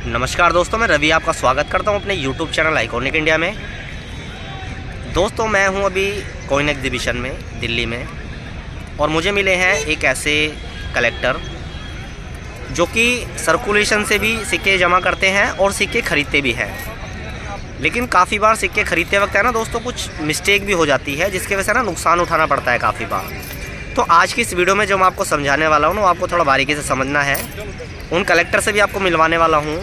नमस्कार दोस्तों, मैं रवि आपका स्वागत करता हूं अपने YouTube चैनल आइकॉनिक इंडिया में। दोस्तों, मैं हूं अभी कॉइन एग्जीबिशन में दिल्ली में, और मुझे मिले हैं एक ऐसे कलेक्टर जो कि सर्कुलेशन से भी सिक्के जमा करते हैं और सिक्के खरीदते भी हैं। लेकिन काफ़ी बार सिक्के खरीदते वक्त है ना दोस्तों, कुछ मिस्टेक भी हो जाती है जिसकी वजह से ना नुकसान उठाना पड़ता है काफ़ी बार। तो आज की इस वीडियो में जो मैं आपको समझाने वाला हूँ ना, आपको थोड़ा बारीकी से समझना है। उन कलेक्टर से भी आपको मिलवाने वाला हूँ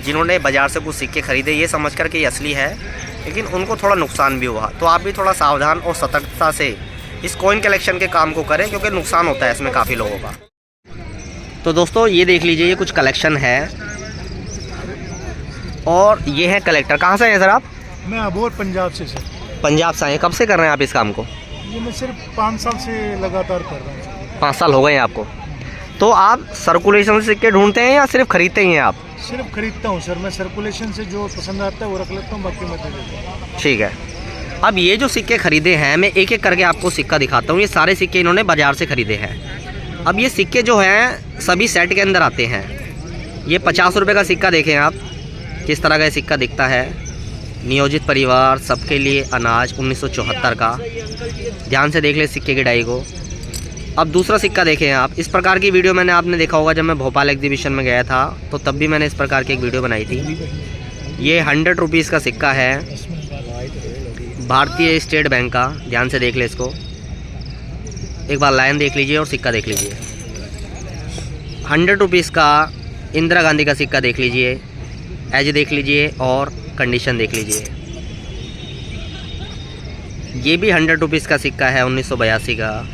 जिन्होंने बाज़ार से कुछ सिक्के खरीदे ये समझ कर के ये असली है, लेकिन उनको थोड़ा नुकसान भी हुआ। तो आप भी थोड़ा सावधान और सतर्कता से इस कॉइन कलेक्शन के काम को करें, क्योंकि नुकसान होता है इसमें काफ़ी लोगों का। तो दोस्तों, ये देख लीजिए, ये कुछ कलेक्शन है और ये है कलेक्टर। कहाँ से आए सर आप? मैं अबोर पंजाब से सर। पंजाब से आए। कब से कर रहे हैं आप इस काम को? ये मैं सिर्फ 5 साल से लगातार कर रहा हूँ। 5 साल हो गए हैं आपको। तो आप सर्कुलेशन से सिक्के ढूंढते हैं या सिर्फ खरीदते ही हैं आप? सिर्फ खरीदता हूँ सर। मैं सर्कुलेशन से जो पसंद आता है वो रख लेता हूँ, बाकी मैं दे देता हूँ। ठीक है। अब ये जो सिक्के खरीदे हैं, मैं एक एक करके आपको सिक्का दिखाता हूँ। ये सारे सिक्के इन्होंने बाज़ार से खरीदे हैं। अब ये सिक्के जो हैं सभी सेट के अंदर आते हैं। ये 50 रुपये का सिक्का देखें आप, किस तरह का ये सिक्का दिखता है। नियोजित परिवार सबके लिए अनाज 1974 का। ध्यान से देख ले सिक्के की डाई को। अब दूसरा सिक्का देखें आप। इस प्रकार की वीडियो मैंने आपने देखा होगा जब मैं भोपाल एग्जीबिशन में गया था, तो तब भी मैंने इस प्रकार की एक वीडियो बनाई थी। ये 100 रुपीज़ का सिक्का है, भारतीय स्टेट बैंक का। ध्यान से देख ले इसको, एक बार लाइन देख लीजिए और सिक्का देख लीजिए। 100 रुपीज़ का इंदिरा गांधी का सिक्का देख लीजिए, एज देख लीजिए और कंडीशन देख लीजिए। ये भी 100 रुपीज़ का सिक्का है 1982 का।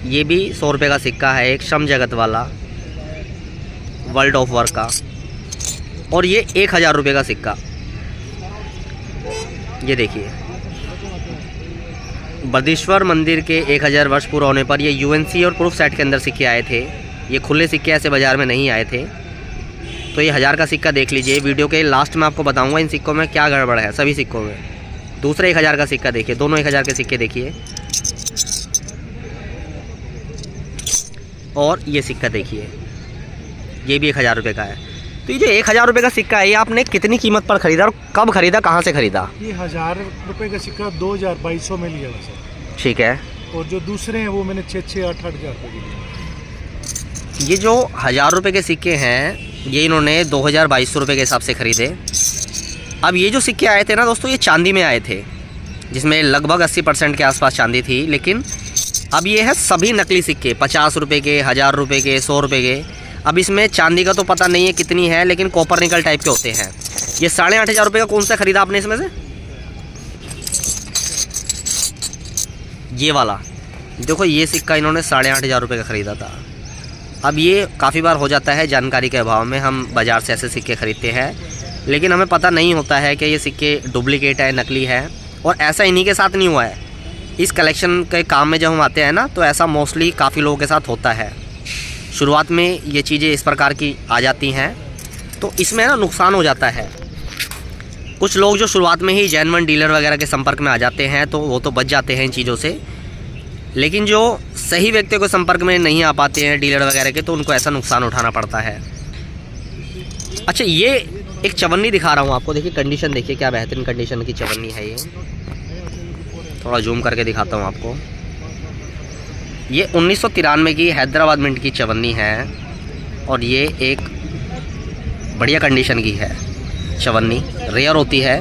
ये भी 100 रुपये का सिक्का है, एक श्रम जगत वाला वर्ल्ड ऑफ वर्क का। और ये 1000 रुपये का सिक्का, ये देखिए। बद्रीश्वर मंदिर के 1000 वर्ष पूरा होने पर ये यूएनसी और प्रूफ सेट के अंदर सिक्के आए थे। ये खुले सिक्के ऐसे बाज़ार में नहीं आए थे। तो ये 1000 का सिक्का देख लीजिए। वीडियो के लास्ट में आपको बताऊंगा इन सिक्कों में क्या गड़बड़ है, सभी सिक्कों में। दूसरे 1000 का सिक्का देखिए, दोनों 1000 के सिक्के देखिए। और ये सिक्का देखिए, ये भी 1000 रुपये का है। तो ये जो 1000 रुपये का सिक्का है, ये आपने कितनी कीमत पर ख़रीदा और कब ख़रीदा, कहाँ से ख़रीदा? ये 1000 रुपये का सिक्का 2200 में लिया था सर। ठीक है। और जो दूसरे हैं वो मैंने 8-8 हज़ार रुपये लिए। ये जो 1000 रुपये के सिक्के हैं, ये इन्होंने 2200 रुपये के हिसाब से ख़रीदे। अब ये जो सिक्के आए थे ना दोस्तों, ये चांदी में आए थे, जिसमें लगभग 80% के आसपास चांदी थी। लेकिन अब ये है सभी नकली सिक्के, 50 रुपये के, 1000 रुपये के, 100 रुपये के। अब इसमें चांदी का तो पता नहीं है कितनी है, लेकिन कॉपर निकल टाइप के होते हैं। ये 8500 रुपये का कौन सा ख़रीदा आपने इसमें से? ये वाला देखो, ये सिक्का इन्होंने 8500 रुपये का ख़रीदा था। अब ये काफ़ी बार हो जाता है जानकारी के अभाव में, हम बाज़ार से ऐसे सिक्के ख़रीदते हैं, लेकिन हमें पता नहीं होता है कि ये सिक्के डुप्लीकेट है, नकली है। और ऐसा इन्हीं के साथ नहीं हुआ है। इस कलेक्शन के काम में जब हम आते हैं ना, तो ऐसा मोस्टली काफ़ी लोगों के साथ होता है। शुरुआत में ये चीज़ें इस प्रकार की आ जाती हैं, तो इसमें ना नुकसान हो जाता है। कुछ लोग जो शुरुआत में ही जेन्युइन डीलर वगैरह के संपर्क में आ जाते हैं, तो वो तो बच जाते हैं इन चीज़ों से। लेकिन जो सही व्यक्ति को संपर्क में नहीं आ पाते हैं डीलर वगैरह के, तो उनको ऐसा नुकसान उठाना पड़ता है। अच्छा, ये एक चवन्नी दिखा रहा हूँ आपको। देखिए कंडीशन देखिए, क्या बेहतरीन कंडीशन की चवन्नी है ये। थोड़ा जूम करके दिखाता हूँ आपको। ये 1993 की हैदराबाद मिंट की चवन्नी है, और ये एक बढ़िया कंडीशन की है चवन्नी, रेयर होती है।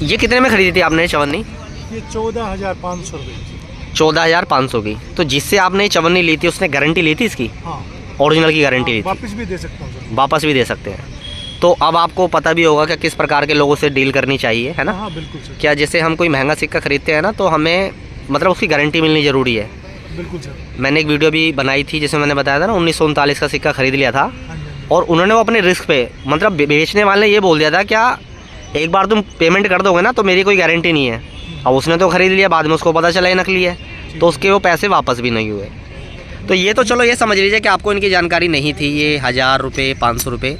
ये कितने में खरीदी थी आपने चवन्नी? ये 14,500 रुपये। 14,500 की। तो जिससे आपने चवन्नी ली थी उसने गारंटी ली थी इसकी? हाँ, ओरिजिनल की गारंटी ली थी। वापस भी दे सकता हूँ सर। वापस भी दे सकते हैं। तो अब आपको पता भी होगा कि किस प्रकार के लोगों से डील करनी चाहिए, है ना? हाँ बिल्कुल सर। क्या जैसे हम कोई महंगा सिक्का खरीदते हैं ना, तो हमें मतलब उसकी गारंटी मिलनी ज़रूरी है। बिल्कुल सर। मैंने एक वीडियो भी बनाई थी जिसमें मैंने बताया था ना, 1939 का सिक्का खरीद लिया था, हाँ जी। और उन्होंने वो अपने रिस्क पे, मतलब बेचने वाले ने ये बोल दिया था, क्या एक बार तुम पेमेंट कर दोगे ना तो मेरी कोई गारंटी नहीं है। अब उसने तो खरीद लिया, बाद में उसको पता चला ये नकली है, तो उसके वो पैसे वापस भी नहीं हुए। तो ये तो चलो ये समझ लीजिए कि आपको इनकी जानकारी नहीं थी। ये 1000 रुपये, 500 रुपये।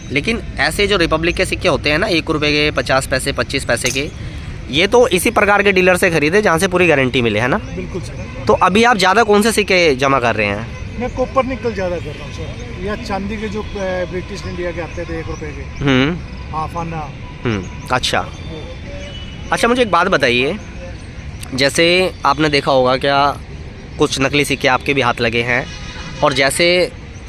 लेकिन ऐसे जो रिपब्लिक के सिक्के होते हैं ना, 1 रुपये के, 50 पैसे, 25 पैसे के, ये तो इसी प्रकार के डीलर से खरीदे जहाँ से पूरी गारंटी मिले, है ना? बिल्कुल सर। तो अभी आप ज़्यादा कौन से सिक्के जमा कर रहे हैं? मैं कॉपर निकल ज़्यादा कर रहा हूँ सर, या चांदी के जो ब्रिटिश इंडिया के आते थे 1 रुपए के, हाफ आना। अच्छा अच्छा, मुझे एक बात बताइए, जैसे आपने देखा होगा क्या कुछ नकली सिक्के आपके भी हाथ लगे हैं, और जैसे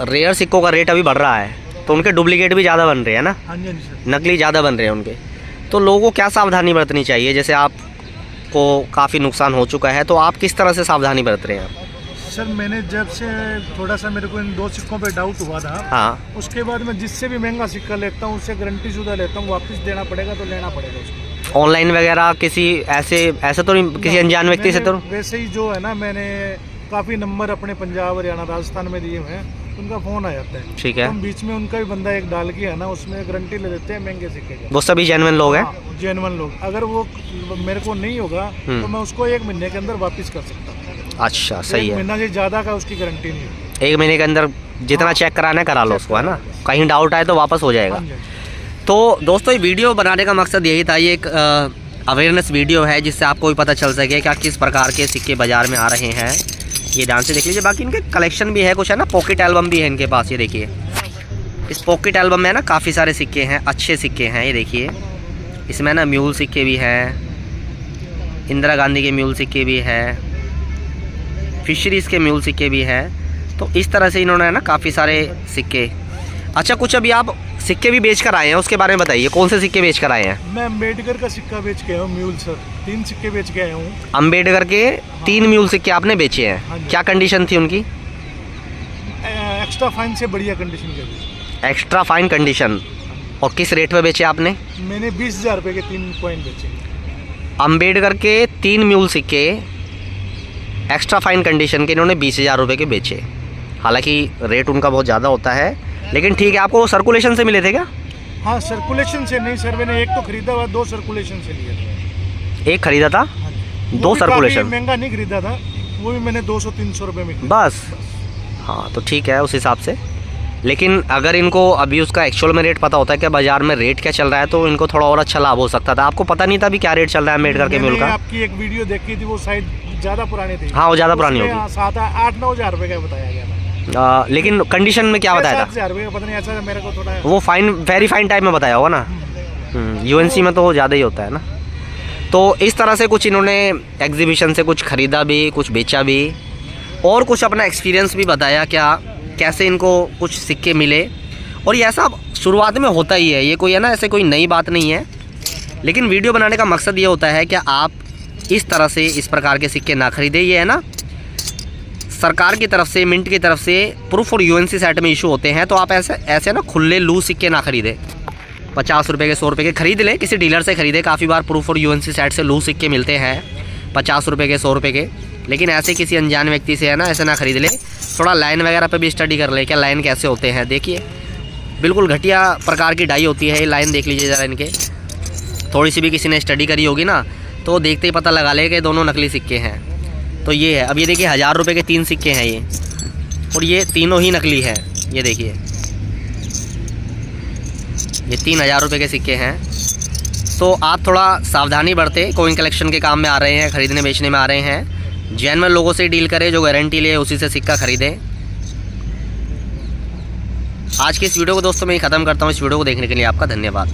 रेयर सिक्कों का रेट अभी बढ़ रहा है तो उनके डुप्लीकेट भी ज़्यादा बन रहे हैं ना, हाँ जी सर, नकली ज़्यादा बन रहे हैं उनके, तो लोगों को क्या सावधानी बरतनी चाहिए? जैसे आपको काफ़ी नुकसान हो चुका है, तो आप किस तरह से सावधानी बरत रहे हैं? सर मैंने जब से थोड़ा सा मेरे को इन 2 सिक्कों पे डाउट हुआ था, हाँ, उसके बाद मैं जिससे भी महंगा सिक्का लेता हूँ उससे गारंटी शुदा लेता हूँ, वापस देना पड़ेगा तो लेना पड़ेगा उसको। ऑनलाइन वगैरह किसी ऐसे तो नहीं, किसी अनजान व्यक्ति से तो? वैसे ही जो है ना, मैंने काफ़ी नंबर अपने पंजाब हरियाणा राजस्थान में दिए हुए हैं, उनका फ़ोन आ जाता है। ठीक है, तो हम बीच में उनका भी बंदा एक डाल के है ना, उसमें गारंटी ले लेते हैं महंगे सिक्के की। वो सभी जेन्युइन लोग हैं? जेन्युइन लोग। अगर वो मेरे को नहीं होगा तो मैं उसको 1 महीने के अंदर वापस कर सकता हूँ। अच्छा, सही है। 1 महीना से ज़्यादा का उसकी गारंटी नहीं होगी। 1 महीने के अंदर जितना चेक कराना है करा लो उसको, है ना, कहीं डाउट आए तो वापस हो जाएगा। तो दोस्तों ये वीडियो बनाने का मकसद यही था, ये एक अवेयरनेस वीडियो है जिससे आपको भी पता चल सके क्या किस प्रकार के सिक्के बाज़ार में आ रहे हैं। ये ध्यान से देख लीजिए, बाकी इनके कलेक्शन भी है कुछ, है ना, पॉकेट एल्बम भी है इनके पास। ये देखिए, इस पॉकेट एल्बम में ना काफ़ी सारे सिक्के हैं, अच्छे सिक्के हैं। ये देखिए, इसमें ना म्यूल सिक्के भी हैं, इंदिरा गांधी के म्यूल सिक्के भी हैं, फिशरीज़ के म्यूल सिक्के भी हैं। तो इस तरह से इन्होंने ना काफ़ी सारे सिक्के। अच्छा, कुछ अभी आप सिक्के भी बेच कर आए हैं, उसके बारे में बताइए, कौन से सिक्के बेच कर आए हैं? मैं अम्बेडकर का सिक्का बेच के आया हूँ, म्यूल सर, 3 सिक्के बेच के आया हूँ। अम्बेडकर के 3 म्यूल सिक्के आपने बेचे हैं? हाँ जी। क्या कंडीशन थी उनकी? एक्स्ट्रा फाइन से बढ़िया कंडीशन के। Extra fine condition. और किस रेट पे बेचे आपने? मैंने 20,000 रुपये के 3 कॉइन बेचे। अम्बेडकर के 3 म्यूल सिक्के एक्स्ट्रा फाइन कंडीशन के इन्होंने 20,000 रुपये के बेचे। हालांकि रेट उनका बहुत ज़्यादा होता है, लेकिन ठीक है। आपको सर्कुलेशन से मिले थे क्या? हाँ, सर्कुलेशन से नहीं सर, मैंने एक तो खरीदा हुआ, 2 सर्कुलेशन से लिए थे। एक खरीदा था, हाँ, 2 सर्कुलेशन। महंगा नहीं खरीदा था, वो भी मैंने 200-300 रुपये में खरीदा। बस, हाँ, तो ठीक है उस हिसाब से। लेकिन अगर इनको अभी उसका एक्चुअल में रेट पता होता है कि बाज़ार में रेट क्या चल रहा है, तो इनको थोड़ा और अच्छा लाभ हो सकता था। आपको पता नहीं था अभी क्या रेट चल रहा है अम्बेडकर के म्यूल का? आपकी एक वीडियो देखी थी, वो शायद ज़्यादा पुरानी थी। हाँ, वो ज़्यादा पुरानी होगी। 7-8-9 हज़ार रुपये का बताया गया था। लेकिन कंडीशन में क्या बताया था? 7,000 रुपये का, पता नहीं, ऐसा मेरे को थोड़ा वो फाइन, वेरी फाइन टाइप में बताया होगा ना। यूएनसी में तो ज़्यादा ही होता है ना। तो इस तरह से कुछ इन्होंने एग्जीबिशन से कुछ ख़रीदा भी, कुछ बेचा भी, और कुछ अपना एक्सपीरियंस भी बताया क्या कैसे इनको कुछ सिक्के मिले। और ये ऐसा शुरुआत में होता ही है, ये कोई है ना, ऐसे कोई नई बात नहीं है। लेकिन वीडियो बनाने का मकसद ये होता है कि आप इस तरह से इस प्रकार के सिक्के ना खरीदें। ये है ना, सरकार की तरफ से, मिंट की तरफ से प्रूफ और यूएनसी सेट में इशू होते हैं, तो आप ऐसे ना खुले लूज सिक्के ना खरीदें। 50 रुपये के, 100 रुपये के खरीद लें, किसी डीलर से खरीदें। काफ़ी बार प्रूफ और यूएनसी सेट से लूज सिक्के मिलते हैं 50 रुपये के, 100 रुपये के। लेकिन ऐसे किसी अनजान व्यक्ति से है ना, ऐसे ना खरीद ले। थोड़ा लाइन वगैरह पे भी स्टडी कर ले, क्या लाइन कैसे होते हैं। देखिए, बिल्कुल घटिया प्रकार की डाई होती है ये लाइन, देख लीजिए ज़रा इनके। थोड़ी सी भी किसी ने स्टडी करी होगी ना, तो देखते ही पता लगा ले कि दोनों नकली सिक्के हैं। तो ये है। अब ये देखिए, 1000 रुपये के 3 सिक्के हैं ये, और ये तीनों ही नकली हैं। ये देखिए, ये 3000 रुपये के सिक्के हैं। तो आप थोड़ा सावधानी बरतें। कोइन कलेक्शन के काम में आ रहे हैं, ख़रीदने बेचने में आ रहे हैं, जेन्युइन लोगों से डील करें, जो गारंटी ले उसी से सिक्का ख़रीदें। आज की इस वीडियो को दोस्तों मैं ख़त्म करता हूँ। इस वीडियो को देखने के लिए आपका धन्यवाद।